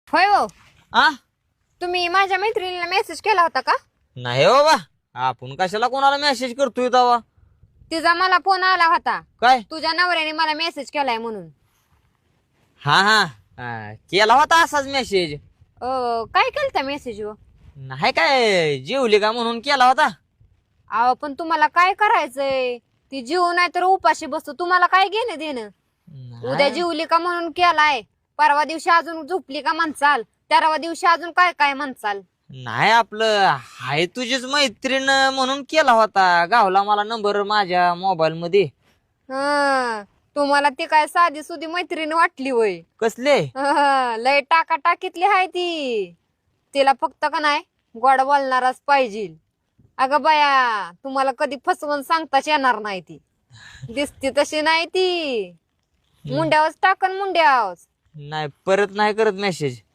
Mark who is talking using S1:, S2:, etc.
S1: होय हो.
S2: आ
S1: तुम्ही माझ्या मैत्रिणीला मेसेज केला होता का?
S2: नाही हो बा. आपण कशाला कोणाला मेसेज करतोय तवा?
S1: तिचा मला फोन आला होता,
S2: काय?
S1: तुझ्या नवऱ्याने मला मेसेज केलाय म्हणून.
S2: हा हा केला होता असाच मेसेज.
S1: काय केलता मेसेज वर?
S2: नाही काय जेवली का म्हणून केला होता.
S1: अहो पण तुम्हाला काय करायचंय? ती जीव नाही तर उपाशी बसतो, तुम्हाला काय घेणं देणं? उद्या
S2: नाही.
S1: जीवली का म्हणून केलाय, परवा दिवशी अजून झोपली का म्हणचाल, तेरावा दिवशी अजून काय काय म्हणचाल.
S2: नाही आपलं हाय तुझीच मैत्रीण म्हणून केला होता. गावला मला नंबर माझ्या मोबाईल मध्ये.
S1: हं, तुम्हाला ती काय साधी सुधी मैत्रीण वाटली होय?
S2: कसले?
S1: लय टाका टाकीतली हाय ती. तिला फक्त का नाही गोड बोलणारच पाहिजे. अगं बाया, तुम्हाला कधी फसवून सांगताच येणार नाही ती. दिसती तशी नाही ती. मुंड्यावच टाकन मुंड्यावच.
S2: नाही परत नाही करत मेसेज.